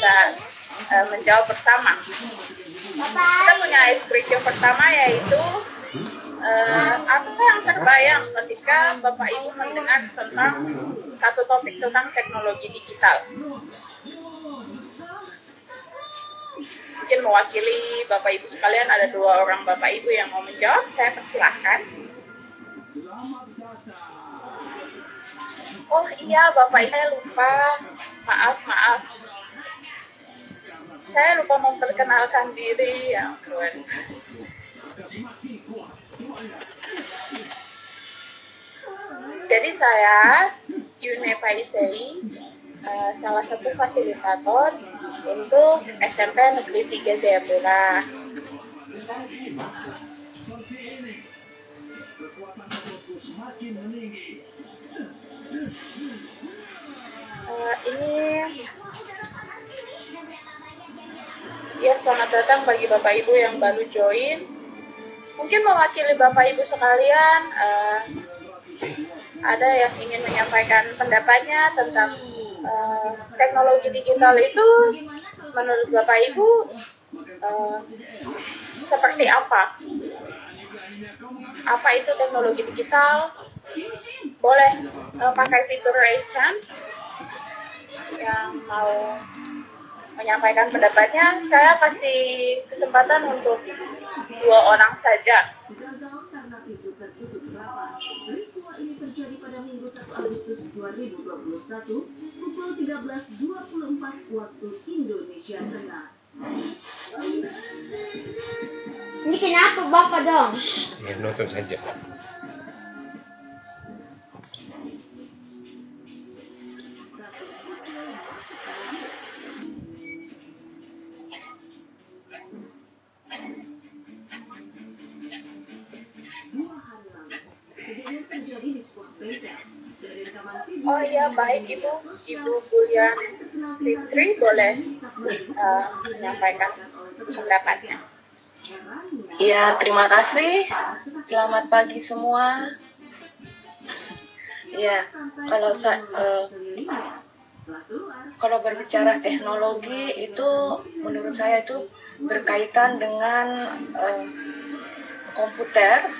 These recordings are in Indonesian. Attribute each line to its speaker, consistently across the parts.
Speaker 1: bisa menjawab bersama. Kita punya icebreaker pertama, yaitu apa yang terbayang ketika Bapak Ibu mendengar tentang satu topik tentang teknologi digital. Mungkin mewakili Bapak Ibu sekalian, ada 2 orang Bapak Ibu yang mau menjawab, saya persilahkan. Oh iya, Bapak Ibu, saya lupa. Maaf. Saya lupa memperkenalkan diri, ya ampun. Jadi saya, Yune Paisei, salah satu fasilitator untuk SMP Negeri 3 Jayapura. Ini ya, selamat datang bagi Bapak Ibu yang baru join. Mungkin mewakili Bapak Ibu sekalian, ada yang ingin menyampaikan pendapatnya tentang teknologi digital itu menurut Bapak Ibu seperti apa? Apa itu teknologi digital? Boleh pakai fitur raise hand yang mau menyampaikan pendapatnya. Saya kasih kesempatan untuk 2 orang saja.
Speaker 2: Peristiwa ini terjadi pada Minggu 1 Agustus 2021 pukul 13.24 waktu Indonesia Tengah.
Speaker 3: Ini kenapa Bapak dong?
Speaker 4: Ya, nonton saja.
Speaker 1: Oh iya, baik Ibu Bulian Fitri boleh menyampaikan pendapatnya.
Speaker 5: Ya, terima kasih. Selamat pagi semua. Ya, kalau berbicara teknologi itu menurut saya itu berkaitan dengan komputer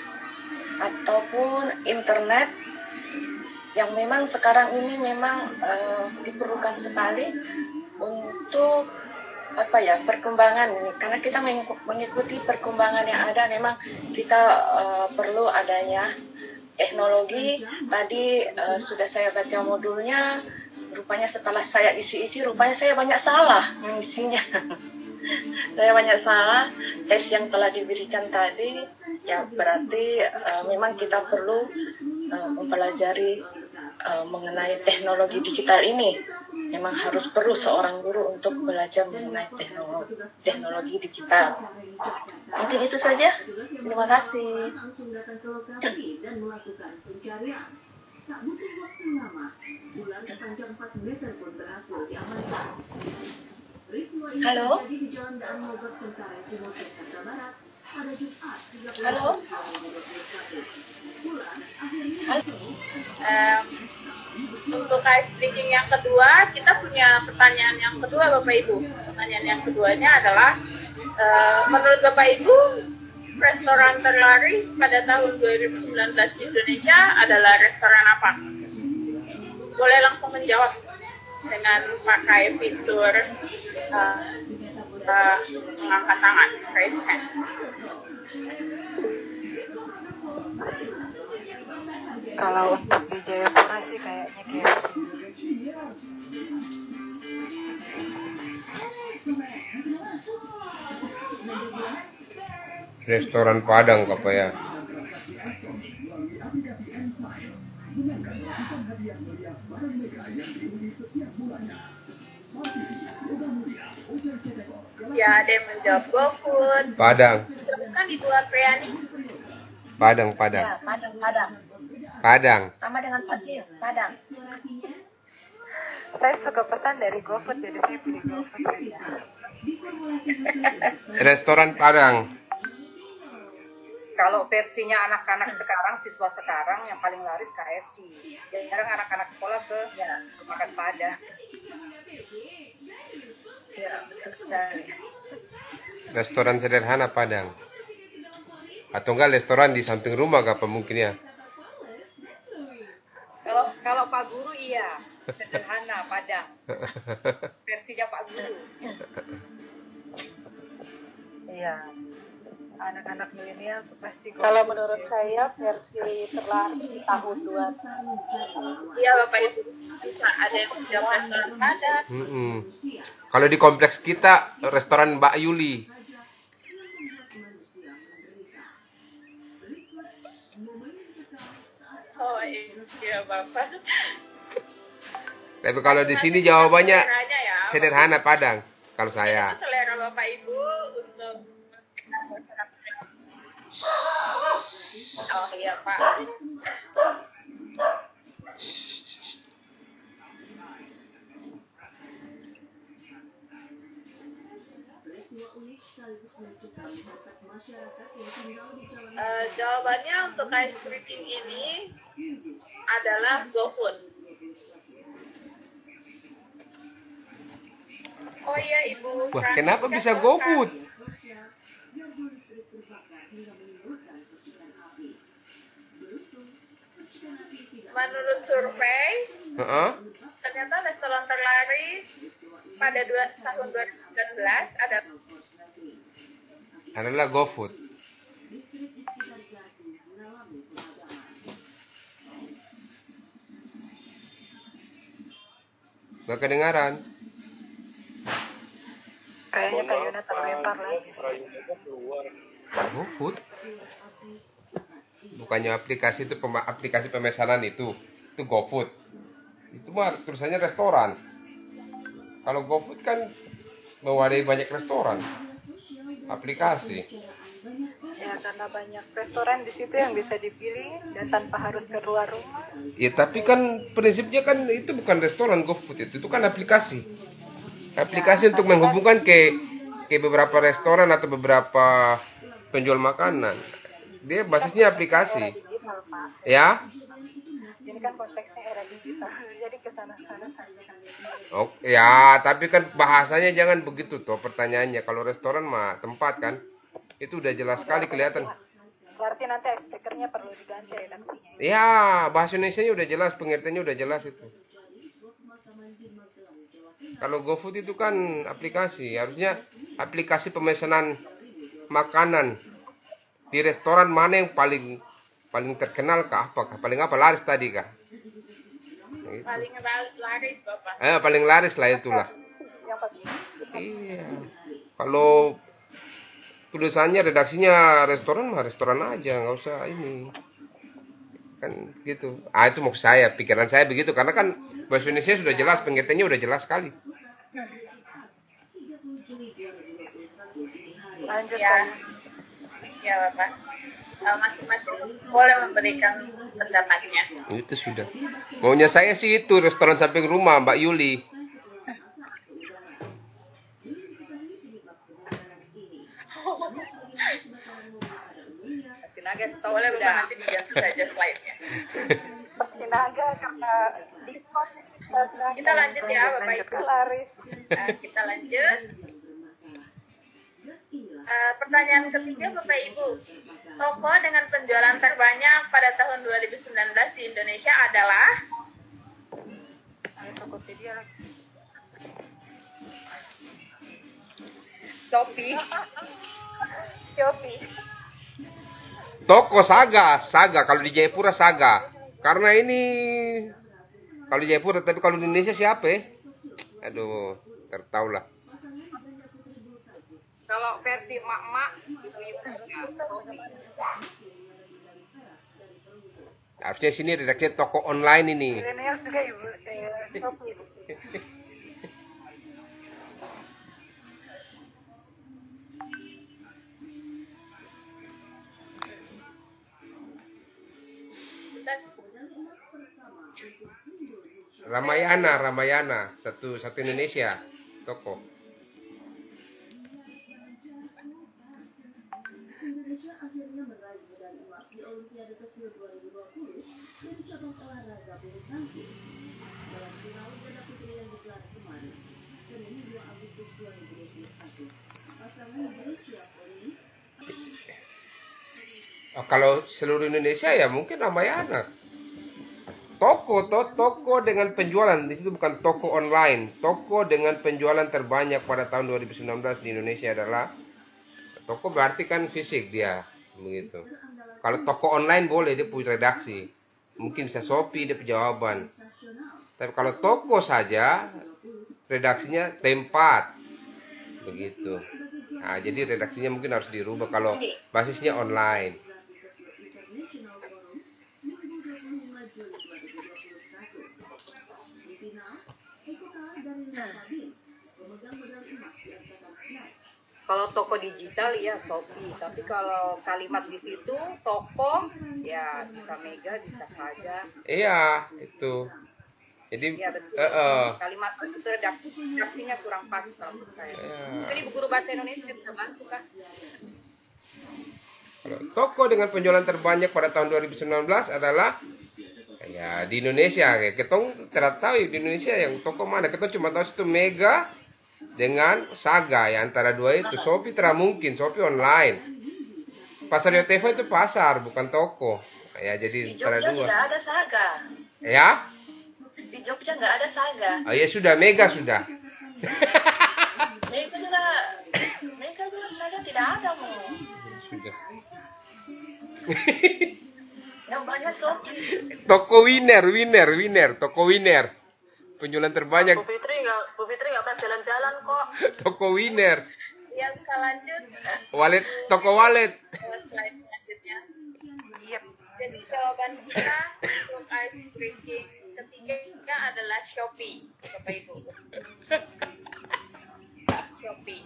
Speaker 5: ataupun internet yang memang sekarang ini memang diperlukan sekali untuk perkembangan ini, karena kita mengikuti perkembangan yang ada. Memang kita perlu adanya teknologi. Tadi sudah saya baca modulnya, rupanya setelah saya isi rupanya saya banyak salah mengisinya. Saya banyak salah tes yang telah diberikan tadi. Ya berarti memang kita perlu mempelajari mengenai teknologi digital ini. Memang harus perlu seorang guru untuk belajar mengenai teknologi digital. Mungkin itu saja. Terima kasih.
Speaker 2: Tak butuh waktu lama, ular sepanjang 4 meter pun berhasil diamankan. Peristiwa ini terjadi di Jalan Daan Mogot Cengkareng Timur Jakarta Barat pada Jumat 30 Juli 2021. Ular akhirnya
Speaker 1: untuk ice breaking yang kedua, kita punya pertanyaan yang kedua Bapak Ibu. Pertanyaan yang keduanya adalah, menurut Bapak Ibu, restoran terlaris pada tahun 2019 di Indonesia adalah restoran apa? Boleh langsung menjawab dengan pakai fitur mengangkat tangan, raise hand.
Speaker 6: Kalau untuk di Jayapura sih kayaknya KFC.
Speaker 4: Restoran Padang apa ya?
Speaker 1: Ya, ada yang menjawab GoFood.
Speaker 4: Padang.
Speaker 1: Bukan di luar Priani.
Speaker 4: Padang.
Speaker 5: Ya,
Speaker 4: Padang.
Speaker 5: Sama dengan pasir, Padang.
Speaker 6: Saya suka pesan dari GoFood, jadi saya beli GoFood aja.
Speaker 4: Restoran Padang.
Speaker 7: Kalau versinya anak-anak sekarang, siswa sekarang yang paling laris KFC. Jarang anak-anak sekolah ke makan Padang.
Speaker 5: betul sekali.
Speaker 4: Restoran sederhana Padang. Atau enggak restoran di samping rumah apa mungkin ya?
Speaker 7: Kalau Pak Guru iya, sederhana Padang. Versinya Pak Guru.
Speaker 6: Iya. Anak-anak milenial tuh pasti
Speaker 8: Kalau menurut saya versi terlari di tahun 2000.
Speaker 1: Iya Bapak Ibu, bisa ada yang jawab restoran Padang.
Speaker 4: Kalau di kompleks kita restoran Mbak Yuli.
Speaker 1: Oh iya Bapak.
Speaker 4: Tapi kalau di sini jawabannya
Speaker 1: Seleranya ya,
Speaker 4: sederhana Padang. Kalau saya.
Speaker 1: itu selera Bapak Ibu untuk oh iya Pak. Jawabannya untuk ice breaking ini adalah GoFood. Oh iya Ibu.
Speaker 4: Wah,
Speaker 1: Francisca
Speaker 4: kenapa bisa
Speaker 1: Sultan.
Speaker 4: GoFood?
Speaker 1: Menurut survei,
Speaker 4: Heeh.
Speaker 1: ternyata restoran terlaris pada tahun 2019
Speaker 4: Adalah GoFood. Gak kedengaran.
Speaker 6: kayaknya Kak Yuna terlempar lagi.
Speaker 4: GoFood? Bukannya aplikasi itu aplikasi pemesanan itu GoFood. Itu mah tulisannya restoran. Kalau GoFood kan mewadai banyak restoran. Aplikasi.
Speaker 6: Ya karena banyak restoran di situ yang bisa dipilih dan tanpa harus keluar rumah.
Speaker 4: Ya tapi kan prinsipnya kan itu bukan restoran GoFood itu kan aplikasi. Aplikasi untuk menghubungkan ke beberapa restoran atau beberapa penjual makanan. Dia basisnya aplikasi.
Speaker 6: Digital, Pak.
Speaker 4: Ya?
Speaker 6: Ini kan konteksnya era digital, jadi kesana-sana saja.
Speaker 4: Oh, ya, tapi kan bahasanya jangan begitu toh pertanyaannya. Kalau restoran mah tempat kan. Itu udah jelas sekali kelihatan.
Speaker 6: Berarti nanti speakernya perlu diganti redaksinya.
Speaker 4: Ya, bahasa Indonesianya udah jelas, pengertiannya udah jelas itu. Kalau GoFood itu kan aplikasi, harusnya aplikasi pemesanan makanan di restoran mana yang paling terkenal kah? Apakah paling apa laris tadi kah? Gitu.
Speaker 1: paling laris Bapak.
Speaker 4: Paling laris lah itulah.
Speaker 6: Yang pagi.
Speaker 4: Iya. Kalau tulisannya redaksinya restoran mah restoran aja, nggak usah ini. Kan gitu. Itu maksud saya, pikiran saya begitu karena kan bahasa Indonesia sudah jelas, pengertiannya udah jelas sekali.
Speaker 6: Lanjut
Speaker 1: Ya,
Speaker 6: Kak.
Speaker 1: ya Bapak. Masing-masing boleh memberikan pendapatnya.
Speaker 4: Itu sudah. Maunya saya sih itu restoran samping rumah Mbak Yuli.
Speaker 7: Sinaga stop
Speaker 1: Boleh Bapak
Speaker 7: udah.
Speaker 1: nanti diganti saja slide-nya.
Speaker 8: Sinaga karena diskors
Speaker 1: Kita lanjut ya Bapak Ibu.
Speaker 8: laris.
Speaker 1: Kita lanjut. Pertanyaan ketiga Bapak Ibu. Toko dengan penjualan terbanyak pada tahun 2019 di Indonesia adalah
Speaker 6: Ayo Tokopedia lagi.
Speaker 7: Shopee.
Speaker 8: Shopee.
Speaker 4: Toko Saga kalau di Jayapura Saga. Karena ini kalau di Jayapura, tapi kalau di Indonesia siapa ya? Aduh, tertahu lah.
Speaker 7: Kalau versi emak-emak ibu-ibu ya, Shopee.
Speaker 4: Harusnya sini redaksinya toko online ini.
Speaker 6: Milenial juga ibu Shopee.
Speaker 4: Ramayana, satu Indonesia toko.
Speaker 2: Indonesia akhirnya meraih medali emas di Olimpiade Tokyo 2020 dari cabang olahraga bulu tangkis. Dalam final ganda putri yang digelar kemarin, Senin 2 Agustus 2020,
Speaker 4: Kalau seluruh Indonesia ya mungkin Ramayana. Toko dengan penjualan di situ bukan toko online. Toko dengan penjualan terbanyak pada tahun 2019 di Indonesia adalah toko, berarti kan fisik dia begitu. Kalau toko online boleh dia punya redaksi. Mungkin bisa Shopee dia punya jawaban. Tapi kalau toko saja redaksinya tempat begitu. Nah, jadi redaksinya mungkin harus dirubah kalau basisnya online.
Speaker 7: Kalau toko digital ya Shopee, tapi kalau kalimat di situ toko ya bisa Mega, bisa Saga.
Speaker 4: Iya, itu. Jadi
Speaker 7: Ya betul. Kalimat itu redaksinya kurang pas kalau menurut saya. Jadi guru bahasa Indonesia bisa bantu kan?
Speaker 4: Kalau toko dengan penjualan terbanyak pada tahun 2019 adalah ya di Indonesia. Kayak ketong tidak tahu di Indonesia yang toko mana. Ketong cuma tahu itu Mega dengan Saga, ya antara dua itu. Shopee tidak mungkin, Shopee online. Pasar Yotefa itu pasar, bukan toko. Ya jadi
Speaker 5: Di
Speaker 4: antara
Speaker 5: Jogja
Speaker 4: dua.
Speaker 5: tidak ada Saga.
Speaker 4: Ya?
Speaker 5: Di Jogja nggak ada Saga.
Speaker 4: Oh ya sudah, Mega sudah.
Speaker 5: Mega juga Saga tidak ada mau.
Speaker 4: Sudah.
Speaker 5: Yang banyak Shopee.
Speaker 4: Toko winner, toko winner. Penjualan terbanyak.
Speaker 5: Bu Fitri nggak pernah jalan-jalan kok.
Speaker 4: Toko winner.
Speaker 1: Ya bisa lanjut
Speaker 4: Toko wallet.
Speaker 1: slide selanjutnya. Jadi jawaban kita untuk ice breaking ketiga adalah Shopee, Bapak Ibu. Shopee.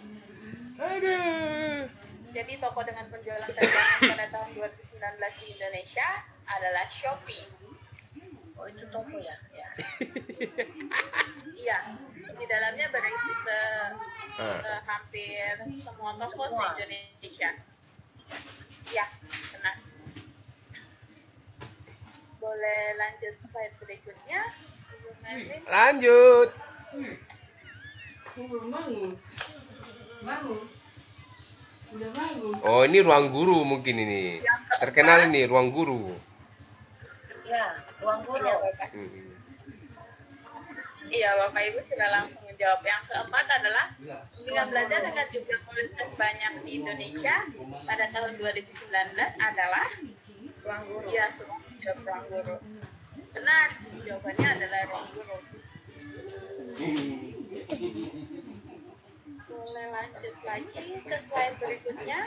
Speaker 4: Aduh.
Speaker 1: Jadi toko dengan penjualan terbanyak pada tahun 2019 di Indonesia adalah Shopee.
Speaker 5: Oh itu toko ya? Ya.
Speaker 1: Iya, di dalamnya berisi hampir semua toko se-Indonesia. Ya, benar. Boleh lanjut slide berikutnya, Ibu Melvin?
Speaker 4: Lanjut. Oh, ini ruang guru mungkin ini. Terkenal ini ruang guru.
Speaker 5: Ya, ruang guru.
Speaker 1: Iya, Bapak. Iya, Bapak Ibu sudah langsung menjawab. Yang keempat adalah dengan belajar dengan jumlah murid terbanyak di Indonesia pada tahun 2019 adalah ruang guru. Iya, semua jawab ruang guru. Benar, jawabannya adalah ruang guru. Boleh lanjut lagi ke slide berikutnya.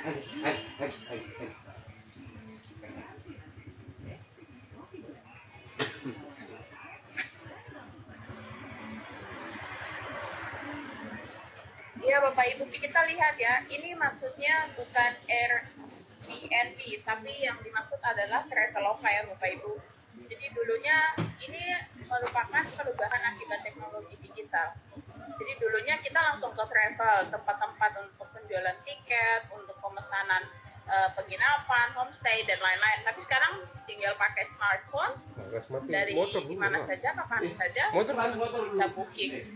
Speaker 1: Iya Bapak Ibu, kita lihat ya, ini maksudnya bukan Airbnb, tapi yang dimaksud adalah Traveloka ya Bapak Ibu. Jadi dulunya ini merupakan perubahan akibat teknologi digital. Jadi dulunya kita langsung ke travel, tempat-tempat untuk penjualan tiket, untuk pemesanan penginapan, homestay, dan lain-lain. Tapi sekarang tinggal pakai smartphone, dari mana saja, kapan saja, bisa booking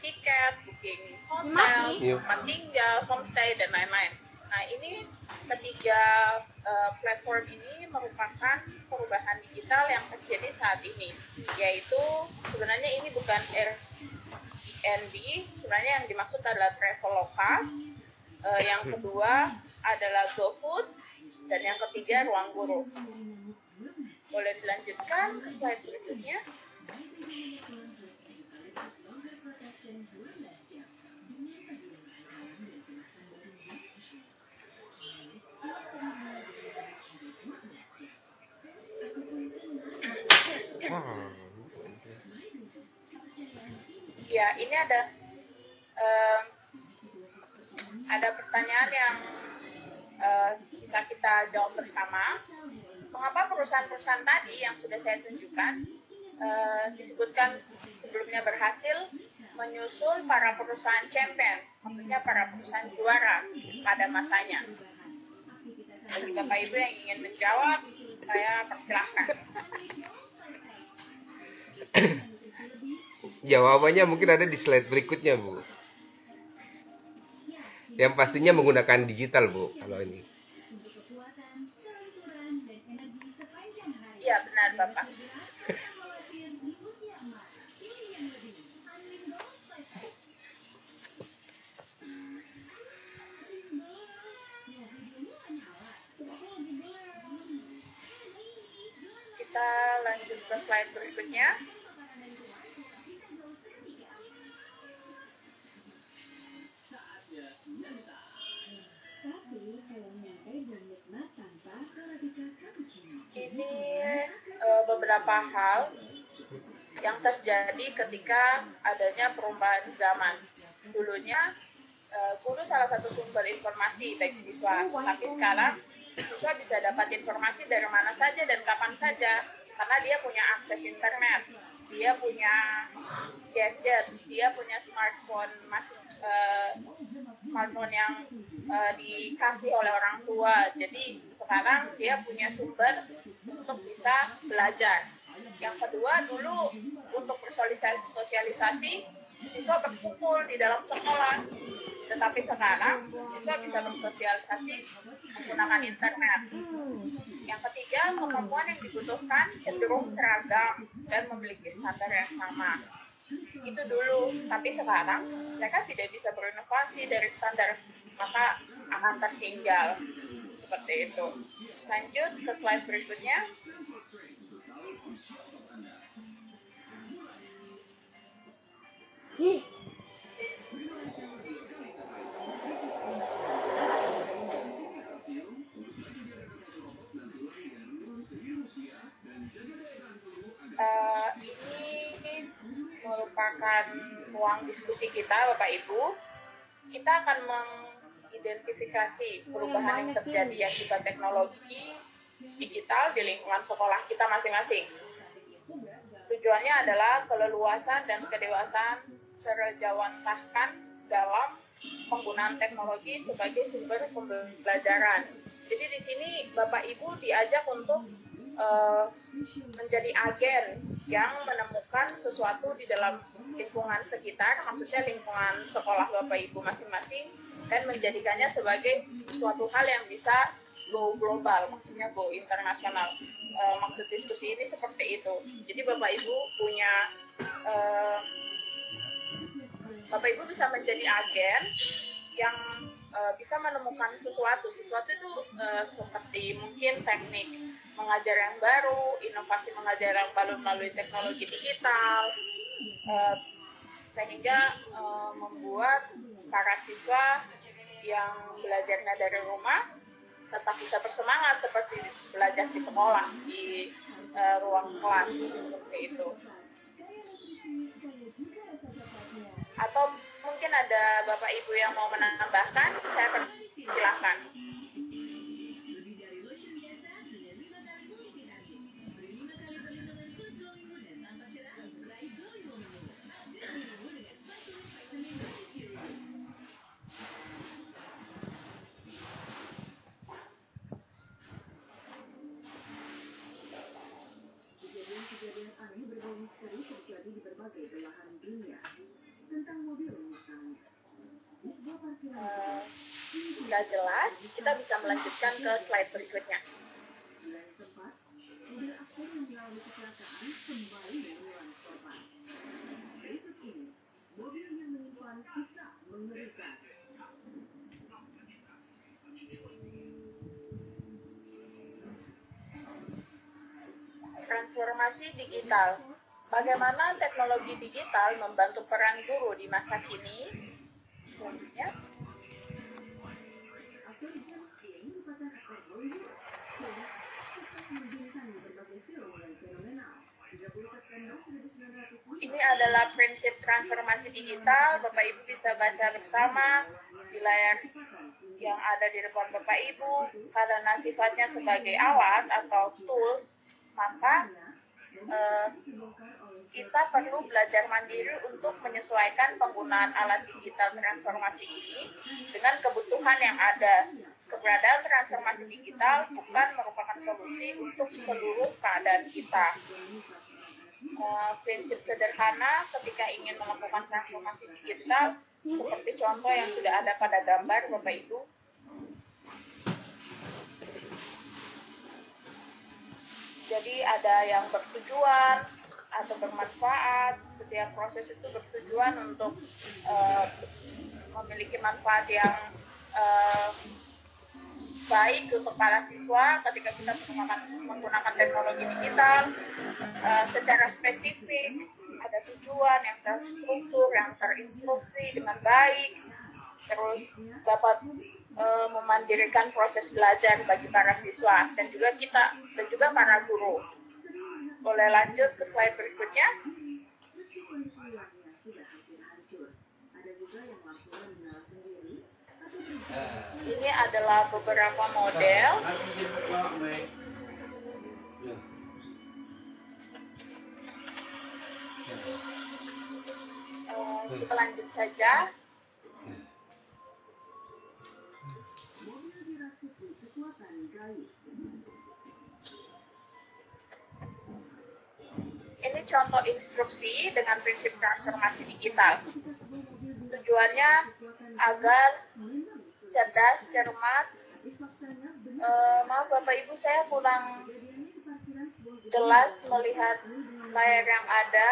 Speaker 1: tiket, booking hotel, tempat tinggal, homestay, dan lain-lain. Nah ini ketiga platform ini merupakan perubahan digital yang terjadi saat ini, yaitu sebenarnya ini bukan Airbnb, sebenarnya yang dimaksud adalah Traveloka, yang kedua adalah GoFood, dan yang ketiga Ruang Guru. Boleh dilanjutkan ke slide berikutnya. Ya, ini ada pertanyaan yang bisa kita jawab bersama. Mengapa perusahaan-perusahaan tadi yang sudah saya tunjukkan disebutkan sebelumnya berhasil menyusul para perusahaan champion, maksudnya para perusahaan juara pada masanya? Bagi Bapak Ibu yang ingin menjawab, saya persilahkan.
Speaker 4: Jawabannya mungkin ada di slide berikutnya, Bu. Yang pastinya menggunakan digital, Bu, kalau ini.
Speaker 1: Bapak. Kita lanjut ke slide berikutnya. Ini beberapa hal yang terjadi ketika adanya perubahan zaman. Dulunya guru salah satu sumber informasi bagi siswa, tapi sekarang siswa bisa dapat informasi dari mana saja dan kapan saja karena dia punya akses internet, dia punya gadget, dia punya smartphone smartphone yang dikasih oleh orang tua. Jadi sekarang dia punya sumber untuk bisa belajar. Yang kedua, dulu untuk bersosialisasi siswa berkumpul di dalam sekolah, tetapi sekarang siswa bisa bersosialisasi menggunakan internet. Yang ketiga, kemampuan yang dibutuhkan cenderung seragam dan memiliki standar yang sama. Itu dulu, tapi sekarang mereka tidak bisa berinovasi dari standar, maka akan tertinggal. Seperti itu. Lanjut ke slide berikutnya. Ini merupakan ruang diskusi kita, Bapak Ibu. Kita akan mengidentifikasi perubahan yang terjadi akibat teknologi digital di lingkungan sekolah kita masing-masing. Tujuannya adalah keleluasan dan kedewasaan terjawantahkan dalam penggunaan teknologi sebagai sumber pembelajaran. Jadi di sini Bapak Ibu diajak untuk menjadi agen yang menemukan sesuatu di dalam lingkungan sekitar, maksudnya lingkungan sekolah Bapak Ibu masing-masing, dan menjadikannya sebagai suatu hal yang bisa go global, maksudnya go internasional. Maksud diskusi ini seperti itu. Jadi Bapak Ibu Bapak Ibu bisa menjadi agen yang bisa menemukan sesuatu itu seperti mungkin teknik mengajar yang baru, inovasi mengajar yang baru melalui teknologi digital, sehingga membuat para siswa yang belajarnya dari rumah tetap bisa bersemangat seperti belajar di sekolah, di ruang kelas, seperti itu. Atau mungkin ada Bapak Ibu yang mau menambahkan, saya persilahkan.
Speaker 2: Kejadian aneh berbau misteri terjadi di berbagai belahan dunia. Tentang mobil misalnya. Di sebuah parkiran.
Speaker 1: Jika jelas, kita bisa melanjutkan ke slide berikutnya.
Speaker 2: Di lain tempat, mobil aktor yang mengalami kecelakaan kembali menelan korban. Berikut ini, mobil yang menyimpan kisah mengerikan.
Speaker 1: Transformasi digital. Bagaimana teknologi digital membantu peran guru di masa kini? Selanjutnya.
Speaker 2: Aktor James Dean merupakan aktor Hollywood. James sukses membintangi berbagai film yang fenomenal. 30 September 1950.
Speaker 1: Ini adalah prinsip transformasi digital. Bapak Ibu bisa baca bersama di layar yang ada di depan Bapak Ibu. Karena sifatnya sebagai alat atau tools, maka kita perlu belajar mandiri untuk menyesuaikan penggunaan alat digital transformasi ini dengan kebutuhan yang ada. Keberadaan transformasi digital bukan merupakan solusi untuk seluruh keadaan kita. Prinsip sederhana ketika ingin melakukan transformasi digital, seperti contoh yang sudah ada pada gambar Bapak Ibu. Jadi ada yang bertujuan atau bermanfaat. Setiap proses itu bertujuan untuk memiliki manfaat yang baik untuk para siswa ketika kita menggunakan teknologi digital secara spesifik, ada tujuan yang terstruktur, yang terinstruksi dengan baik, terus dapat memandirikan proses belajar bagi para siswa dan juga kita dan juga para guru. Boleh lanjut ke slide berikutnya.
Speaker 2: Meski kondisi luarnya sudah hampir hancur, ada juga yang mampu mengenal sendiri, tapi
Speaker 1: Ini adalah beberapa model. Kita lanjut saja.
Speaker 2: mobil dirasuki kekuatan gaib.
Speaker 1: Ini contoh instruksi dengan prinsip transformasi digital. Tujuannya agar cerdas, cermat. Maaf Bapak Ibu, saya kurang jelas melihat layar yang ada.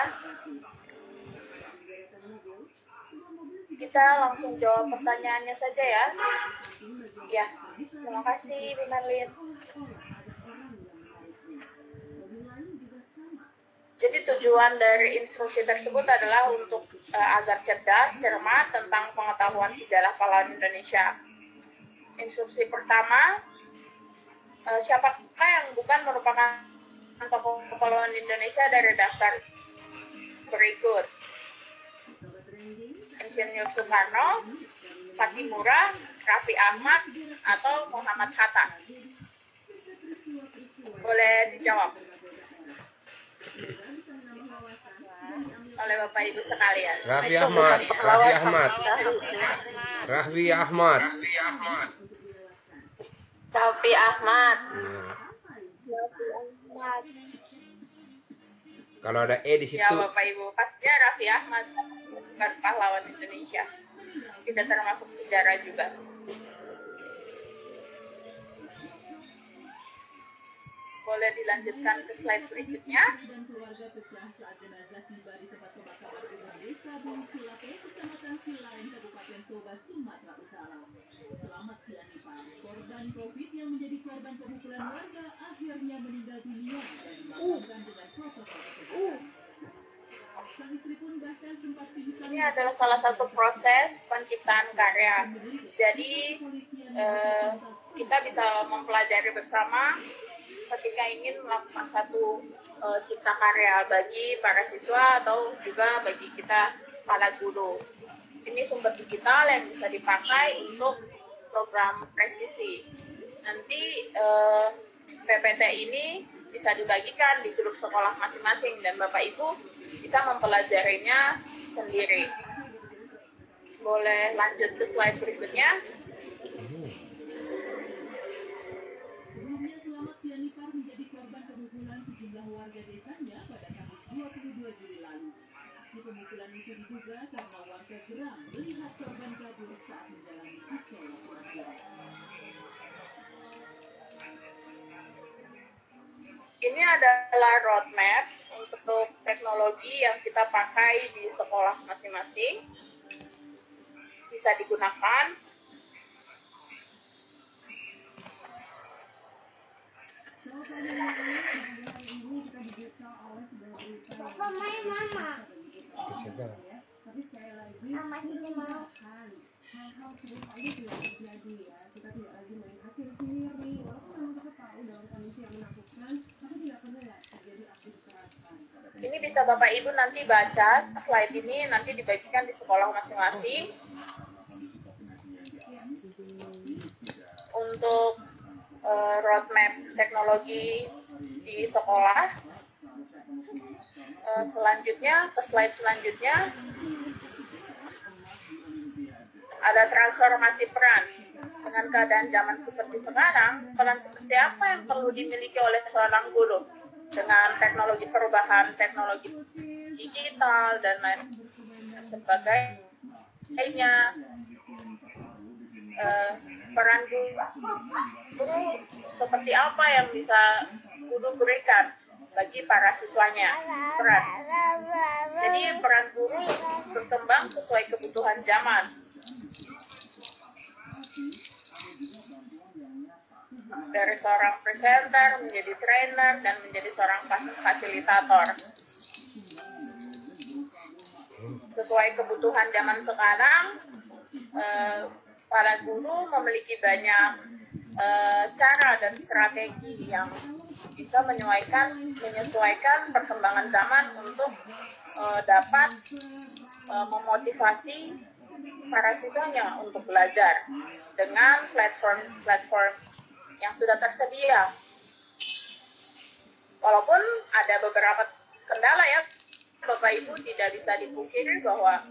Speaker 1: Kita langsung jawab pertanyaannya saja ya. Ya, terima kasih Bu Merlin. Jadi tujuan dari instruksi tersebut adalah untuk agar cerdas, cermat tentang pengetahuan sejarah pahlawan Indonesia. Instruksi pertama, siapakah yang bukan merupakan tokoh pahlawan Indonesia dari daftar berikut? Insinyur Soekarno, Patimura, Raffi Ahmad, atau Muhammad Hatta? Boleh dijawab oleh Bapak Ibu sekalian.
Speaker 4: Raffi Ahmad. Kalau ada E di situ.
Speaker 1: Ya Bapak Ibu, pastinya Raffi Ahmad bukan pahlawan Indonesia. Tidak termasuk sejarah juga. Boleh dilanjutkan ke slide berikutnya.
Speaker 2: Dan keluarga pecah saat jenazah tiba di tempat pemakaman umum Desa Bung Silape, Kecamatan Silain, Kabupaten Toba, Sumatera Utara. Selamat siang Ipar. Korban COVID yang menjadi korban pemukulan warga akhirnya meninggal dunia dan dimakamkan dengan protokol kesehatan. Sang istri pun bahkan sempat pingsan.
Speaker 1: Ini adalah salah satu proses penciptaan karya. Jadi kita bisa mempelajari bersama ketika ingin melakukan satu cipta karya bagi para siswa atau juga bagi kita para guru. Ini sumber digital yang bisa dipakai untuk program presisi. Nanti PPT ini bisa dibagikan di grup sekolah masing-masing dan Bapak Ibu bisa mempelajarinya sendiri. Boleh lanjut ke slide berikutnya.
Speaker 2: Sebelumnya Selamat Sianipar menjadi korban pemukulan sejumlah warga desanya pada Kamis 22 Juli lalu. Aksi pemukulan itu diduga karena warga geram melihat korban kabur saat menjalani isolasi mandiri.
Speaker 1: Ini adalah roadmap untuk teknologi yang kita pakai di sekolah masing-masing. Bisa digunakan.
Speaker 3: Papa main mama.
Speaker 2: Tapi sekali lagi,
Speaker 3: Mama tidak mau.
Speaker 2: hal-hal serupa ini tidak terjadi ya. Kita tidak lagi main hakim sendiri. Walaupun memang kita tahu dalam kondisi yang menakutkan, tapi tidak perlu ya terjadi aksi kekerasan.
Speaker 1: Ini bisa Bapak Ibu nanti baca slide ini, nanti dibagikan di sekolah masing-masing. Untuk roadmap teknologi di sekolah. Selanjutnya, ke slide selanjutnya, ada transformasi peran. Dengan keadaan zaman seperti sekarang, peran seperti apa yang perlu dimiliki oleh seorang guru? Dengan teknologi perubahan, teknologi digital, dan lain sebagainya. Peran guru seperti apa yang bisa guru guru berikan bagi para siswanya. Peran. Jadi peran guru berkembang sesuai kebutuhan zaman. Dari seorang presenter menjadi trainer dan menjadi seorang fasilitator. Sesuai kebutuhan zaman sekarang, para guru memiliki banyak cara dan strategi yang bisa menyesuaikan perkembangan zaman untuk dapat memotivasi para siswanya untuk belajar dengan platform yang sudah tersedia. Walaupun ada beberapa kendala ya, Bapak Ibu, tidak bisa dipungkiri bahwa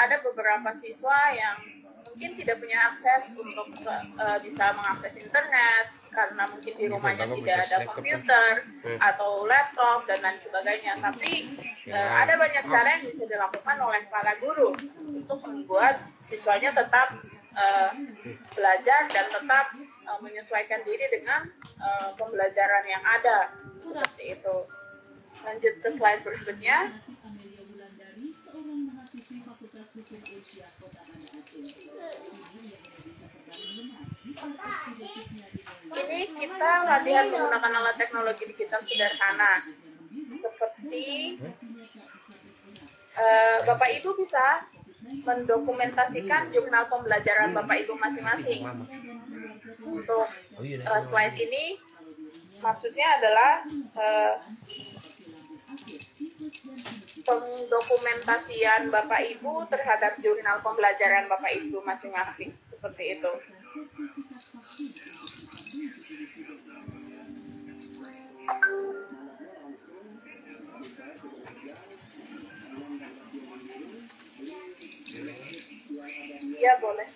Speaker 1: ada beberapa siswa yang mungkin tidak punya akses untuk bisa mengakses internet karena mungkin di rumahnya tidak ada komputer atau laptop dan lain sebagainya. Tapi ada banyak cara yang bisa dilakukan oleh para guru untuk membuat siswanya tetap belajar dan tetap menyesuaikan diri dengan pembelajaran yang ada. Seperti itu. Lanjut ke slide berikutnya. Ini kita latihan menggunakan alat teknologi digital sederhana. Seperti Bapak Ibu bisa mendokumentasikan jurnal pembelajaran Bapak Ibu masing-masing. Untuk slide ini maksudnya adalah pendokumentasian Bapak Ibu terhadap jurnal pembelajaran Bapak Ibu masing-masing. Seperti itu. Ya, boleh.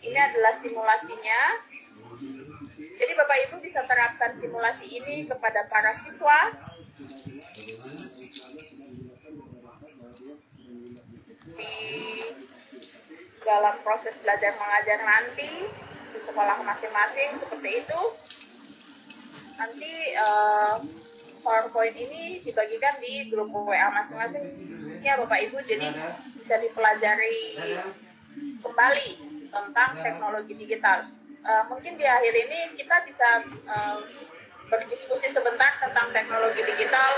Speaker 1: Ini adalah simulasinya. Jadi Bapak Ibu bisa terapkan simulasi ini kepada para siswa. Di dalam proses belajar mengajar nanti di sekolah masing-masing seperti itu. Nanti PowerPoint ini dibagikan di grup WA masing-masing ya Bapak Ibu, jadi bisa dipelajari kembali tentang teknologi digital. Mungkin di akhir ini kita bisa berdiskusi sebentar tentang teknologi digital.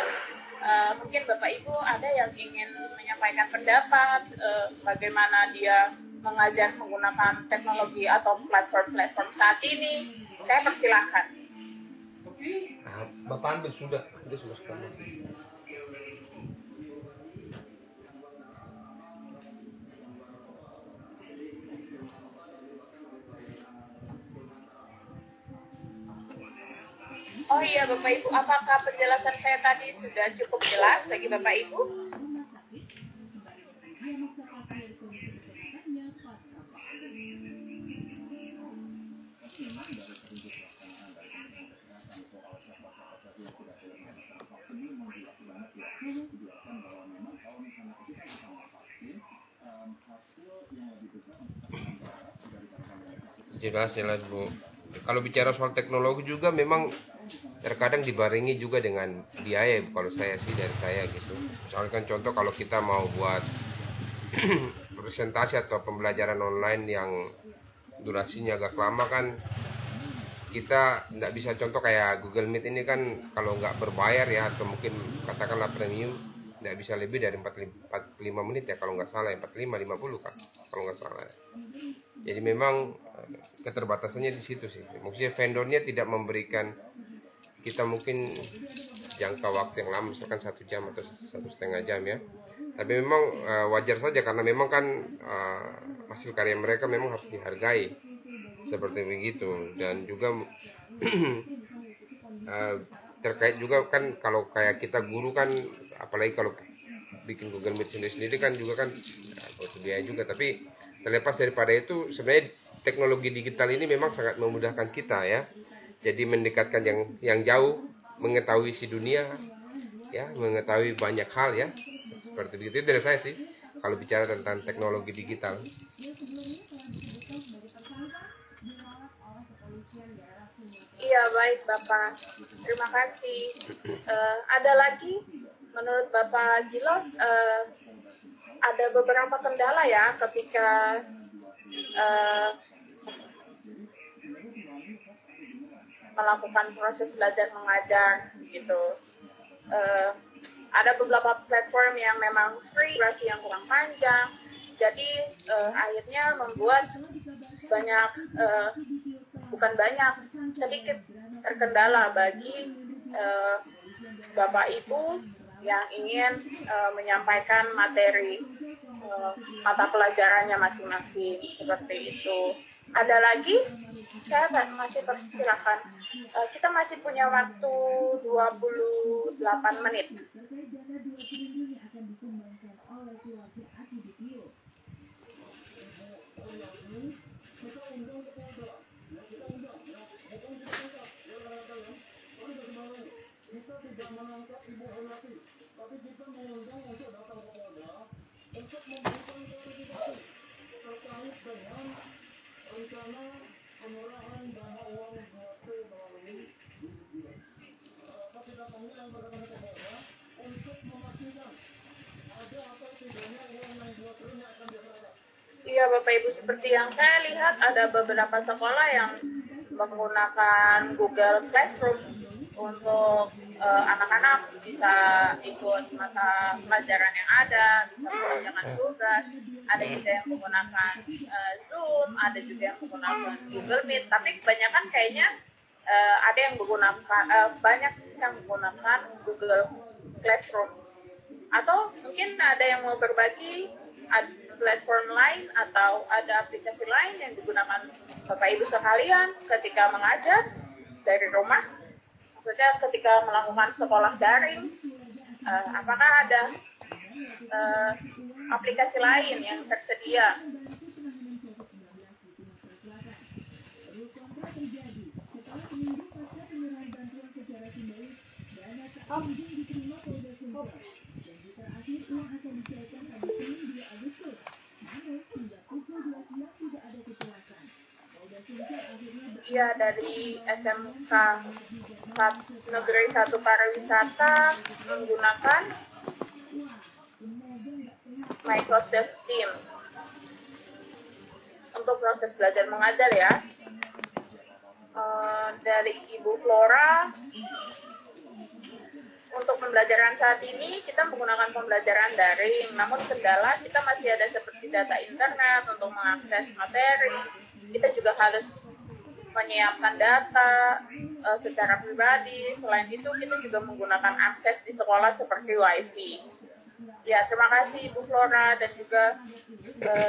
Speaker 1: Mungkin Bapak Ibu ada yang ingin menyampaikan pendapat bagaimana dia mengajar menggunakan teknologi atau platform saat ini. Saya persilahkan.
Speaker 4: Bapak ambil sudah sekarang.
Speaker 1: Oh iya Bapak Ibu, apakah penjelasan saya tadi sudah cukup jelas bagi Bapak Ibu?
Speaker 4: Jelas Bu. Kalau bicara soal teknologi juga memang terkadang dibarengi juga dengan biaya kalau saya sih, dari saya gitu. Misalnya kan contoh kalau kita mau buat presentasi atau pembelajaran online yang durasinya agak lama kan, kita nggak bisa contoh kayak Google Meet ini kan kalau nggak berbayar ya, atau mungkin katakanlah premium, nggak bisa lebih dari 45 menit ya kalau nggak salah, 45-50 kan kalau nggak salah. Jadi memang keterbatasannya di situ sih. Maksudnya vendornya tidak memberikan kita mungkin jangka waktu yang lama, misalkan 1 jam atau 1,5 jam ya. Tapi memang wajar saja karena memang kan hasil karya mereka memang harus dihargai seperti begitu. Dan juga terkait juga kan kalau kayak kita guru kan, apalagi kalau bikin Google Meet sendiri kan juga kan butuh biaya juga. Tapi terlepas daripada itu, sebenarnya teknologi digital ini memang sangat memudahkan kita ya. Jadi mendekatkan yang jauh, mengetahui isi dunia, ya, mengetahui banyak hal ya. Seperti begitu dari saya sih kalau bicara tentang teknologi digital.
Speaker 1: Iya baik. baik Bapak, terima kasih. Ada lagi, menurut Bapak Gilot, ada beberapa kendala ya ketika melakukan proses belajar mengajar gitu. Ada beberapa platform yang memang free, durasi yang kurang panjang, jadi akhirnya membuat banyak, sedikit terkendala bagi Bapak Ibu yang ingin menyampaikan materi mata pelajarannya masing-masing, seperti itu. Ada lagi? Saya masih persilakan. Kita masih punya waktu 28 menit. Iya Bapak Ibu, seperti yang saya lihat ada beberapa sekolah yang menggunakan Google Classroom untuk anak-anak bisa ikut mata pelajaran yang ada, bisa mengerjakan tugas. Ada juga yang menggunakan Zoom, ada juga yang menggunakan Google Meet. Tapi kebanyakan kayaknya ada yang menggunakan banyak yang menggunakan Google Classroom. Atau mungkin ada yang mau berbagi platform lain atau ada aplikasi lain yang digunakan Bapak Ibu sekalian ketika mengajar dari rumah, maksudnya ketika melakukan sekolah daring, apakah ada aplikasi lain yang tersedia? Iya, dari SMK Negeri 1 Pariwisata menggunakan Microsoft Teams untuk proses belajar mengajar ya. Dari Ibu Flora, untuk pembelajaran saat ini kita menggunakan pembelajaran daring, namun kendala kita masih ada seperti data internet untuk mengakses materi. Kita juga harus menyiapkan data secara pribadi. Selain itu kita juga menggunakan akses di sekolah seperti WiFi. Ya, terima kasih Ibu Flora dan juga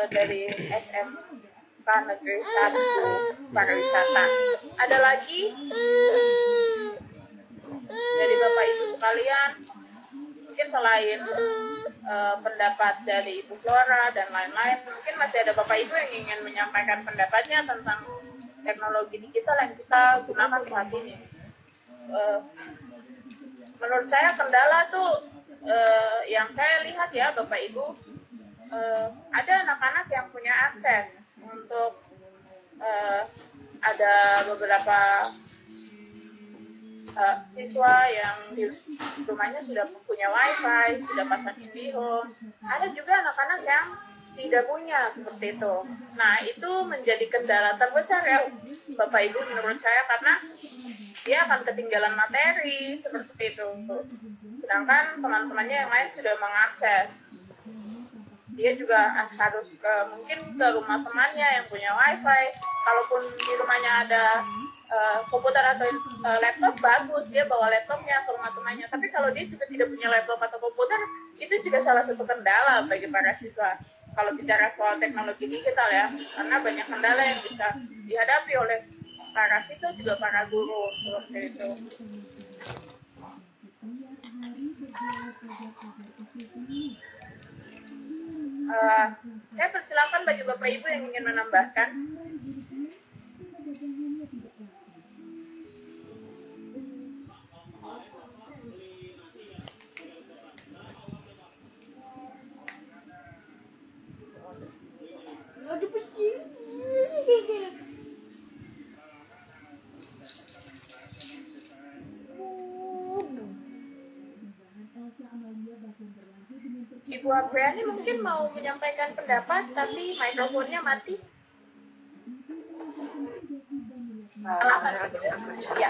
Speaker 1: dari SMK Negeri 1 Pariwisata. Ada lagi dari Bapak Ibu sekalian, mungkin selain pendapat dari Ibu Flora dan lain-lain, mungkin masih ada Bapak Ibu yang ingin menyampaikan pendapatnya tentang teknologi digital yang kita gunakan saat ini. Menurut saya kendala tuh yang saya lihat ya Bapak Ibu, ada anak-anak yang punya akses untuk ada beberapa siswa yang di rumahnya sudah punya WiFi, sudah pasang IndiHome. Ada juga anak-anak yang tidak punya seperti itu. Nah, itu menjadi kendala terbesar ya Bapak Ibu menurut saya, karena dia akan ketinggalan materi seperti itu. Sedangkan teman-temannya yang lain sudah mengakses. Dia juga harus mungkin ke rumah temannya yang punya WiFi. Kalaupun di rumahnya ada komputer atau laptop, bagus, dia bawa laptopnya ke rumah temannya. Tapi kalau dia juga tidak punya laptop atau komputer, itu juga salah satu kendala bagi para siswa. Kalau bicara soal teknologi digital ya, karena banyak kendala yang bisa dihadapi oleh para siswa juga para guru seperti itu. Saya persilakan bagi Bapak Ibu yang ingin menambahkan. Ibu Apriani mungkin mau menyampaikan pendapat, tapi mikrofonnya mati. Ya.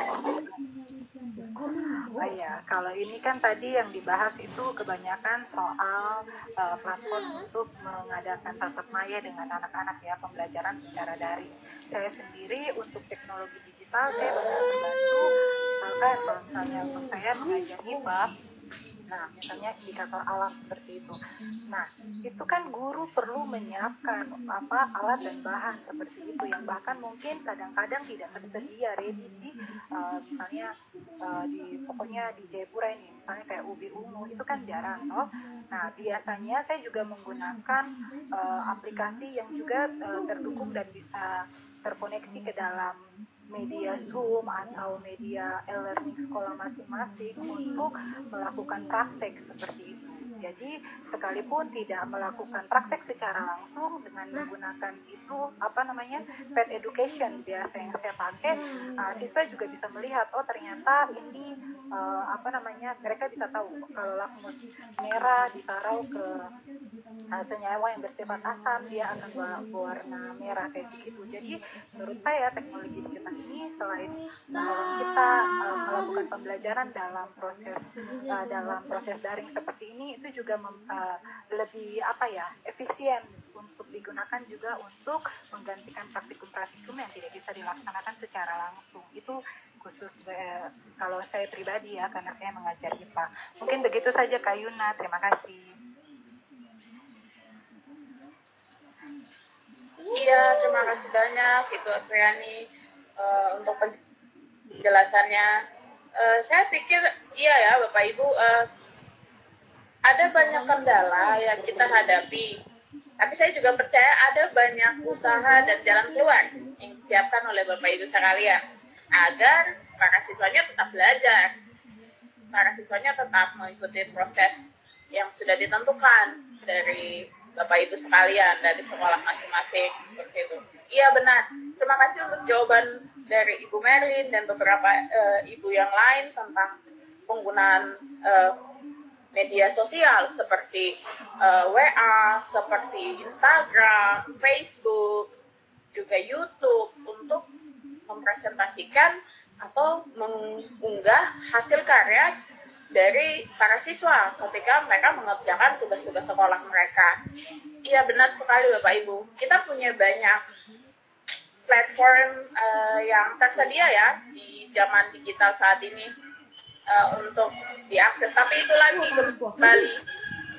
Speaker 6: Oh iya, kalau ini kan tadi yang dibahas itu kebanyakan soal platform untuk mengadakan tatap maya dengan anak-anak ya, pembelajaran secara daring. Saya sendiri untuk teknologi digital saya banyak membantu, misalkan kalau misalnya untuk saya mengajar IPA, nah misalnya indikator alam seperti itu. Nah itu kan guru perlu menyiapkan alat dan bahan seperti itu yang bahkan mungkin kadang-kadang tidak tersedia ready di misalnya pokoknya di Jayapura ini misalnya kayak Ubi Ungu itu kan jarang toh. Nah biasanya saya juga menggunakan aplikasi yang juga terdukung dan bisa terkoneksi ke dalam media Zoom atau media e-learning sekolah masing-masing untuk melakukan praktek seperti itu. Jadi sekalipun tidak melakukan praktek secara langsung dengan menggunakan itu pet education biasa yang saya pakai, siswa juga bisa melihat oh ternyata ini mereka bisa tahu kalau lakmus merah ditaruh ke senyawa yang bersifat asam dia akan berwarna merah kayak begitu. Jadi menurut saya teknologi digital ini selain menolong kita melakukan pembelajaran dalam proses daring seperti ini, itu juga lebih efisien untuk digunakan juga untuk menggantikan praktikum-praktikum yang tidak bisa dilaksanakan secara langsung. Itu khusus kalau saya pribadi ya, karena saya mengajar IPA. Mungkin begitu saja Kak Yuna, terima kasih.
Speaker 1: Iya, terima kasih banyak Ibu Apriani untuk penjelasannya. Saya pikir iya ya Bapak Ibu, ada banyak kendala yang kita hadapi. Tapi saya juga percaya ada banyak usaha dan jalan keluar yang disiapkan oleh Bapak Ibu sekalian agar para siswanya tetap belajar, para siswanya tetap mengikuti proses yang sudah ditentukan dari Bapak Ibu sekalian dari sekolah masing-masing seperti itu. Iya benar. Terima kasih untuk jawaban dari Ibu Merlin dan beberapa ibu yang lain tentang penggunaan media sosial seperti WA, seperti Instagram, Facebook, juga YouTube untuk mempresentasikan atau mengunggah hasil karya dari para siswa ketika mereka mengerjakan tugas-tugas sekolah mereka. Iya benar sekali Bapak Ibu. Kita punya banyak platform yang tersedia ya di zaman digital saat ini untuk diakses. Tapi itu lagi kembali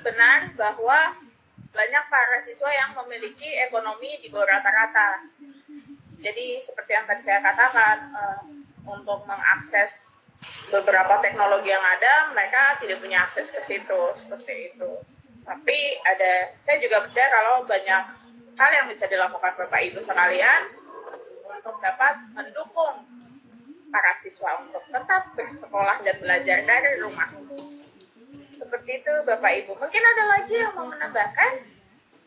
Speaker 1: benar bahwa banyak para siswa yang memiliki ekonomi di bawah rata-rata. Jadi seperti yang tadi saya katakan, untuk mengakses beberapa teknologi yang ada, mereka tidak punya akses ke situ, seperti itu. Tapi saya juga percaya kalau banyak hal yang bisa dilakukan Bapak Ibu sekalian untuk dapat mendukung para siswa untuk tetap bersekolah dan belajar dari rumah. Seperti itu Bapak Ibu. Mungkin ada lagi yang mau menambahkan?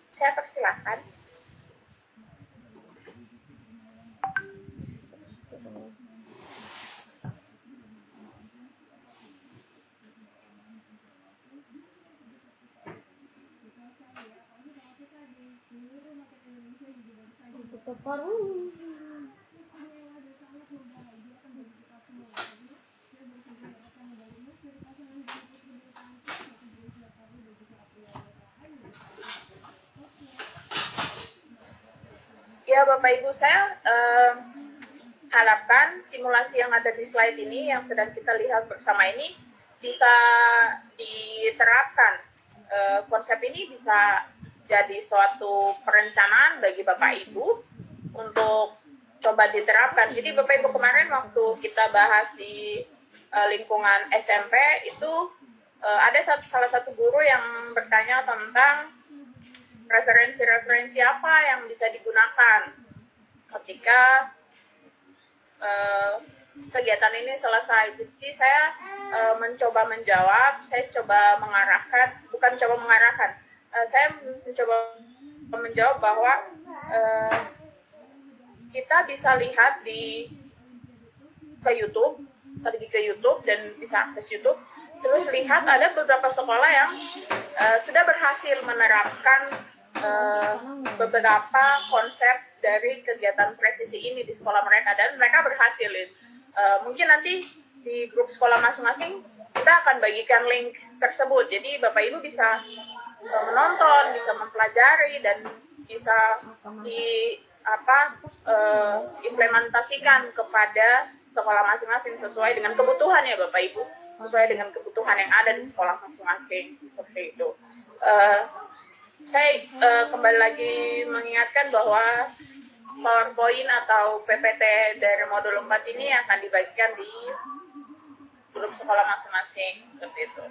Speaker 1: Saya persilahkan. Ya Bapak Ibu, saya harapkan simulasi yang ada di slide ini yang sedang kita lihat bersama ini bisa diterapkan. Konsep ini bisa jadi suatu perencanaan bagi Bapak Ibu untuk coba diterapkan. Jadi Bapak Ibu kemarin waktu kita bahas di lingkungan SMP itu ada salah satu guru yang bertanya tentang referensi-referensi apa yang bisa digunakan ketika kegiatan ini selesai. Jadi saya mencoba menjawab, saya coba mengarahkan, saya mencoba menjawab bahwa kita bisa lihat ke YouTube dan bisa akses YouTube terus lihat ada beberapa sekolah yang sudah berhasil menerapkan beberapa konsep dari kegiatan presisi ini di sekolah mereka, dan mereka berhasil. Mungkin nanti di grup sekolah masing-masing kita akan bagikan link tersebut, jadi Bapak Ibu bisa menonton, bisa mempelajari, dan bisa implementasikan kepada sekolah masing-masing sesuai dengan kebutuhan ya Bapak Ibu, sesuai dengan kebutuhan yang ada di sekolah masing-masing, seperti itu. Saya kembali lagi mengingatkan bahwa PowerPoint atau PPT dari modul 4 ini akan dibagikan di grup sekolah masing-masing, seperti itu.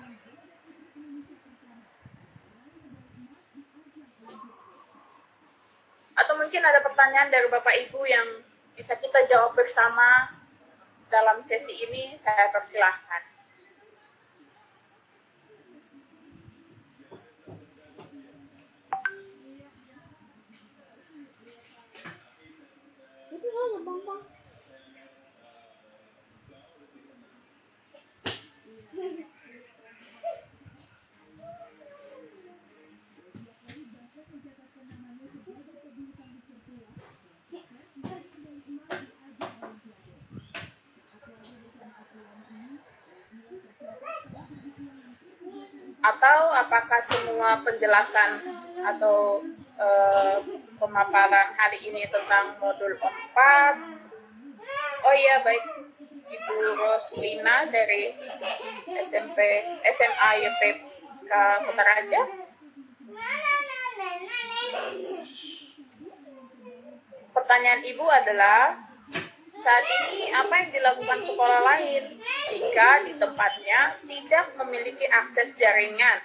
Speaker 1: Atau mungkin ada pertanyaan dari Bapak Ibu yang bisa kita jawab bersama dalam sesi ini, saya persilahkan.
Speaker 3: Itu saja, Bang.
Speaker 1: Atau apakah semua penjelasan atau pemaparan hari ini tentang modul 4? Oh iya, baik, Ibu Roslina dari SMA YPK Kota Raja. Pertanyaan Ibu adalah, saat ini apa yang dilakukan sekolah lain jika di tempatnya tidak memiliki akses jaringan?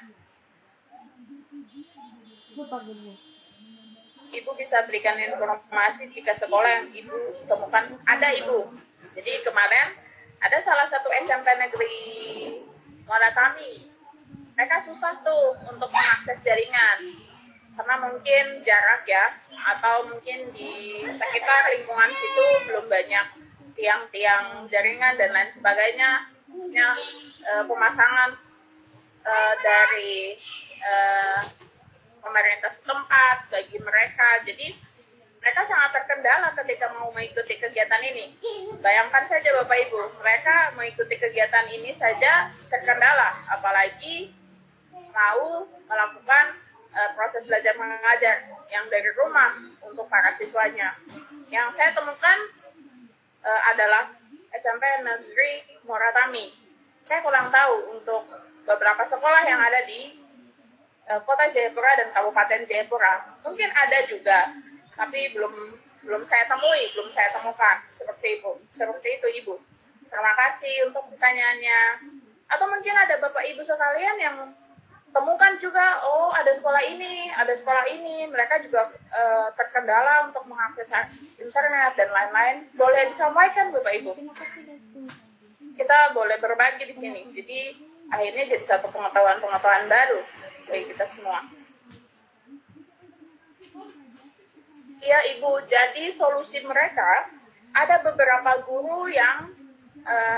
Speaker 1: Ibu bisa berikan informasi jika sekolah yang Ibu temukan ada, Ibu. Jadi kemarin ada salah satu SMP negeri Muaratami. Mereka susah tuh untuk mengakses jaringan karena mungkin jarak ya, atau mungkin di sekitar lingkungan situ belum banyak tiang-tiang jaringan dan lain sebagainya. Pemasangan dari pemerintah setempat bagi mereka. Jadi mereka sangat terkendala ketika mau mengikuti kegiatan ini. Bayangkan saja Bapak Ibu, mereka mengikuti kegiatan ini saja terkendala, apalagi mau melakukan proses belajar mengajar yang dari rumah untuk para siswanya. Yang saya temukan adalah SMP Negeri Muaratami. Saya kurang tahu untuk beberapa sekolah yang ada di Kota Jayapura dan Kabupaten Jayapura. Mungkin ada juga, tapi belum saya temui, belum saya temukan. Seperti itu Ibu. Terima kasih untuk pertanyaannya. Atau mungkin ada Bapak Ibu sekalian yang temukan juga, oh ada sekolah ini, mereka juga terkendala untuk mengakses internet dan lain-lain. Boleh disampaikan Bapak Ibu. Kita boleh berbagi di sini. Jadi akhirnya jadi satu pengetahuan baru bagi kita semua. Iya Ibu, jadi solusi mereka, ada beberapa guru yang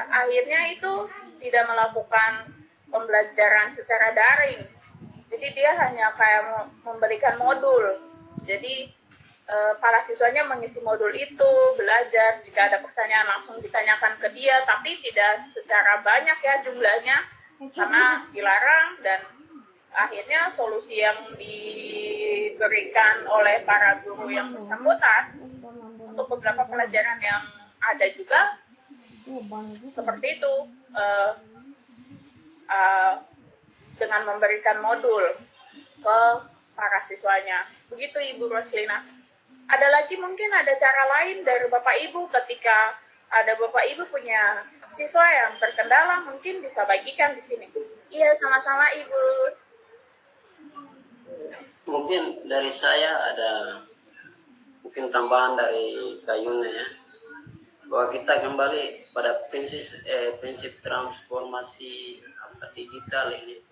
Speaker 1: akhirnya itu tidak melakukan pembelajaran secara daring. Jadi dia hanya kayak memberikan modul. Jadi para siswanya mengisi modul itu, belajar, jika ada pertanyaan langsung ditanyakan ke dia, tapi tidak secara banyak ya jumlahnya, karena dilarang. Dan akhirnya solusi yang diberikan oleh para guru yang bersangkutan untuk beberapa pelajaran yang ada juga seperti itu, dengan memberikan modul ke para siswanya. Begitu Ibu Roslina. Ada lagi mungkin ada cara lain dari Bapak Ibu ketika ada Bapak Ibu punya siswa yang terkendala, mungkin bisa bagikan di sini. Iya, sama-sama Ibu.
Speaker 9: Mungkin dari saya ada mungkin tambahan dari Kayuna ya, bahwa kita kembali pada prinsip transformasi digital ini.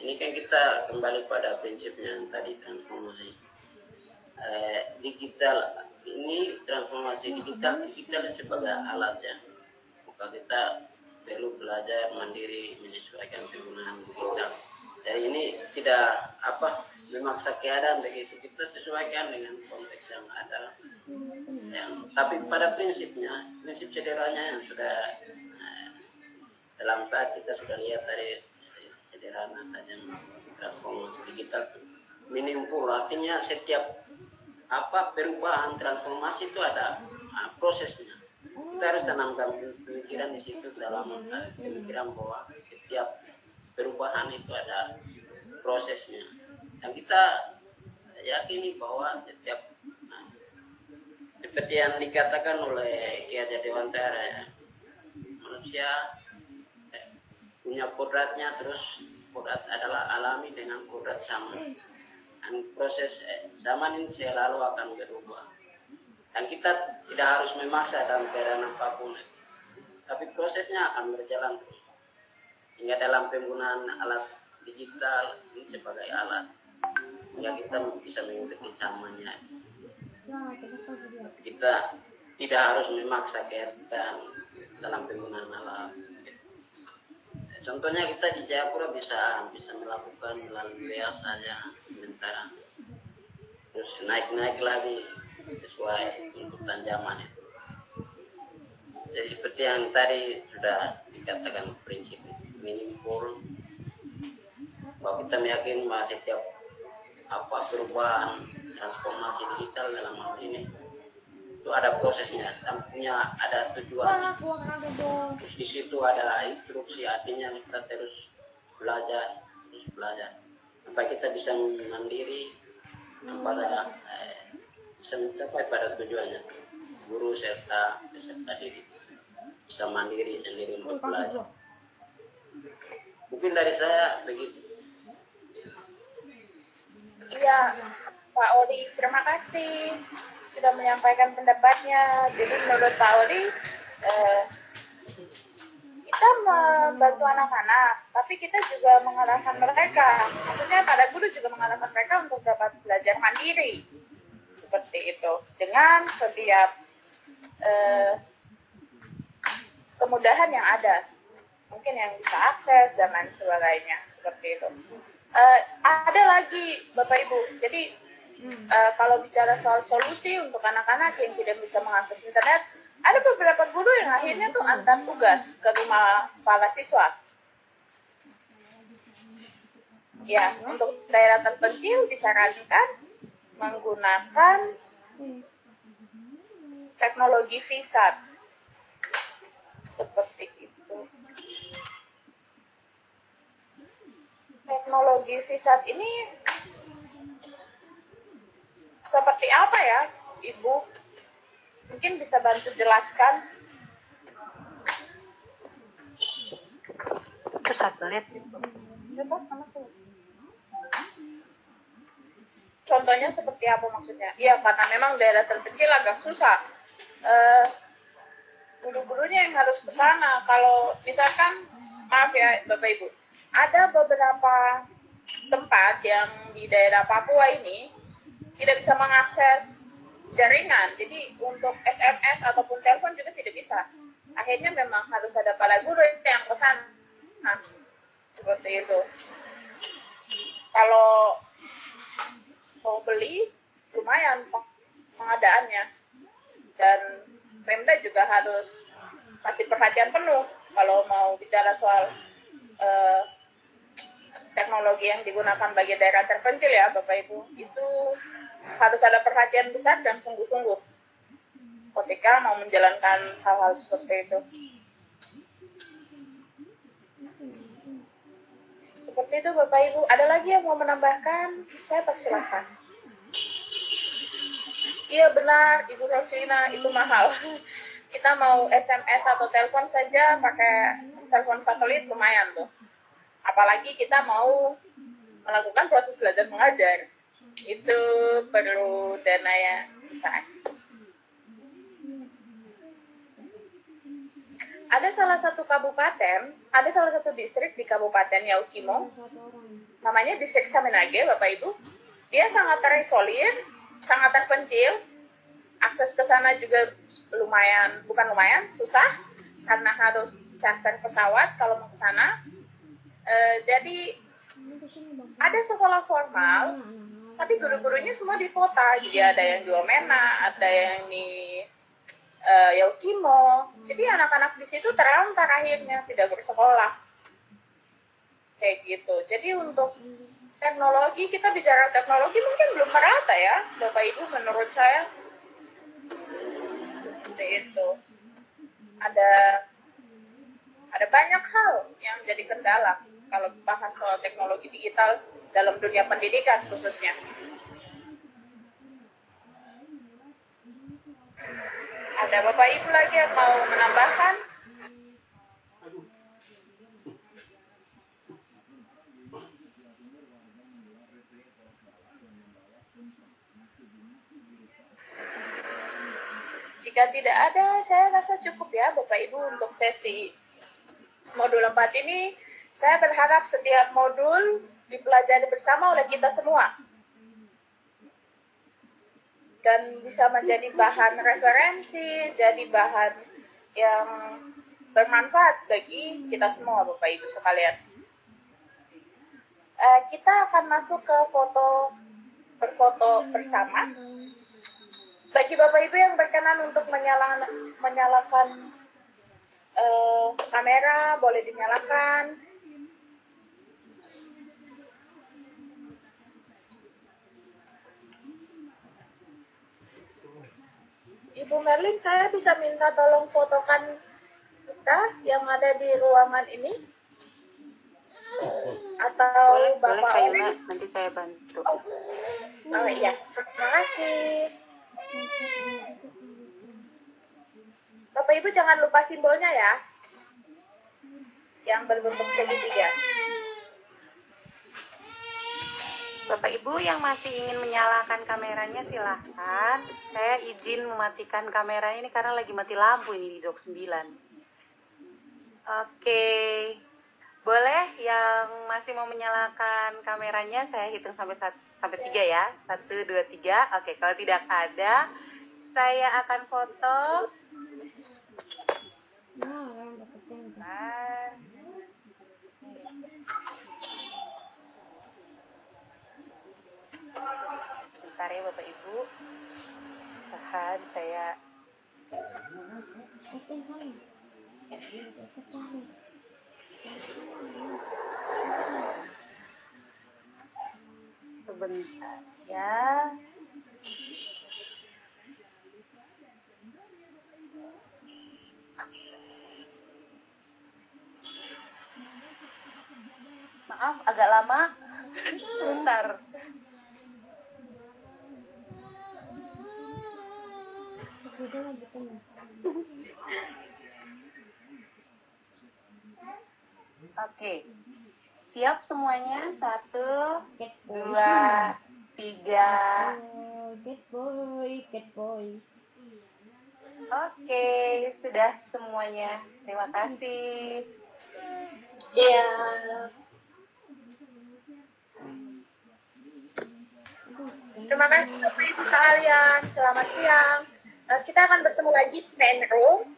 Speaker 9: Ini kan kita kembali pada prinsip yang tadi, transformasi digital. Ini transformasi digital sebagai alat ya, maka kita perlu belajar mandiri menyesuaikan penggunaan digital. Jadi ini tidak memaksa keadaan begitu, kita sesuaikan dengan konteks yang ada. Tapi pada prinsip sederhananya yang sudah dalam saat kita sudah lihat dari sederhana saja transformasi digital meaningful, artinya setiap perubahan transformasi itu ada prosesnya. Kita harus tanamkan pemikiran di situ dalam pemikiran bahwa setiap perubahan itu ada prosesnya. Dan kita yakini bahwa setiap seperti yang dikatakan oleh Ki Hajar Dewantara, manusia punya kodratnya, terus kodrat adalah alami dengan kodrat zaman. Dan proses zaman ini selalu akan berubah. Dan kita tidak harus memaksa dalam keadaan apapun, tapi prosesnya akan berjalan terus. Hingga dalam penggunaan alat digital ini sebagai alat, hingga kita bisa mengikuti zamannya. Kita tidak harus memaksa keadaan dalam penggunaan alat. Contohnya kita di Jayapura bisa melakukan melalui WA saja sementara, terus naik lagi sesuai tuntutan zaman itu. Jadi seperti yang tadi sudah dikatakan prinsip meaningful, bahwa kita meyakini bahwa setiap perubahan transformasi digital dalam hal ini itu ada prosesnya dan ada tujuan. Terus di situ ada instruksi, artinya kita terus belajar sampai kita bisa mandiri pada bisa mencapai pada tujuannya. Guru serta peserta didik bisa mandiri sendiri untuk belajar. Mungkin dari saya begitu.
Speaker 1: Iya, Pak Oli, terima kasih sudah menyampaikan pendapatnya. Jadi menurut Pak Oli, kita membantu anak-anak, tapi kita juga mengarahkan mereka. Maksudnya pada guru juga mengarahkan mereka untuk dapat belajar mandiri. Seperti itu. Dengan setiap kemudahan yang ada. Mungkin yang bisa akses dan lain sebagainya. Seperti itu. Ada lagi Bapak Ibu. Jadi kalau bicara soal solusi untuk anak-anak yang tidak bisa mengakses internet, ada beberapa guru yang akhirnya tuh antar tugas ke rumah kepala siswa. Ya, untuk daerah terpencil disarankan menggunakan teknologi VSAT. Seperti itu. Teknologi VSAT ini seperti apa ya, Ibu? Mungkin bisa bantu jelaskan.
Speaker 6: Itu satelit.
Speaker 1: Contohnya seperti apa maksudnya? Iya, karena memang daerah terpencil agak susah. Guru-gurunya yang harus ke sana. Kalau misalkan, maaf ya Bapak Ibu, ada beberapa tempat yang di daerah Papua ini tidak bisa mengakses jaringan, jadi untuk SMS ataupun telepon juga tidak bisa. Akhirnya memang harus ada para guru yang ke sana. Nah, seperti itu. Kalau mau beli, lumayan pengadaannya. Dan Pemda juga harus kasih perhatian penuh kalau mau bicara soal teknologi yang digunakan bagi daerah terpencil ya Bapak Ibu. Itu harus ada perhatian besar dan sungguh-sungguh ketika mau menjalankan hal-hal seperti itu. Seperti itu Bapak Ibu. Ada lagi yang mau menambahkan? Saya persilahkan. Iya benar Ibu Roslina, itu mahal. Kita mau SMS atau telepon saja pakai telepon satelit lumayan tuh. Apalagi kita mau melakukan proses belajar mengajar. Itu perlu dana yang besar. Ada salah satu distrik di Kabupaten Yaukimo, namanya Distrik Saminage, Bapak Ibu. Dia sangat terisolir, sangat terpencil, akses ke sana juga bukan lumayan, susah, karena harus charter pesawat kalau mau ke sana. Jadi ada sekolah formal, tapi guru-gurunya semua di kota. Jadi ada yang di Wamena, ada yang di Yaukimo. Jadi anak-anak di situ terlantar akhirnya tidak bersekolah. Kayak gitu. Jadi untuk teknologi, kita bicara teknologi mungkin belum merata ya, Bapak Ibu, menurut saya. Seperti itu. Ada banyak hal yang jadi kendala kalau bahas soal teknologi digital dalam dunia pendidikan khususnya. Ada Bapak Ibu lagi yang mau menambahkan? Jika tidak ada, saya rasa cukup ya Bapak Ibu untuk sesi modul 4 ini. Saya berharap setiap modul dipelajari bersama oleh kita semua. Dan bisa menjadi bahan referensi, jadi bahan yang bermanfaat bagi kita semua Bapak Ibu sekalian. Kita akan masuk ke berfoto bersama. Bagi Bapak Ibu yang berkenan untuk menyalakan kamera, boleh dinyalakan. Ibu Merlin, saya bisa minta tolong fotokan kita yang ada di ruangan ini? Atau
Speaker 6: Boleh
Speaker 1: Bapak
Speaker 6: Kak
Speaker 1: Oli?
Speaker 6: Yuna, nanti saya bantu.
Speaker 1: Oh iya, terima kasih. Bapak Ibu jangan lupa simbolnya ya, yang berbentuk segitiga.
Speaker 6: Bapak Ibu yang masih ingin menyalakan kameranya silahkan. Saya izin mematikan kameranya ini karena lagi mati lampu ini di Doc 9. Oke. Boleh yang masih mau menyalakan kameranya, saya hitung sampai 3 ya. 1, 2, 3. Oke, kalau tidak ada, saya akan foto. Bentar ya Bapak Ibu. Tahan, saya sebentar ya. Maaf, agak lama. Bentar. Oke. Siap semuanya? 1, 2, 3.
Speaker 3: Cat boy.
Speaker 6: Oke, sudah semuanya. Terima kasih.
Speaker 1: Iya. Terima kasih Bapak Ibu sekalian. Selamat siang. Kita akan bertemu lagi di PN Room.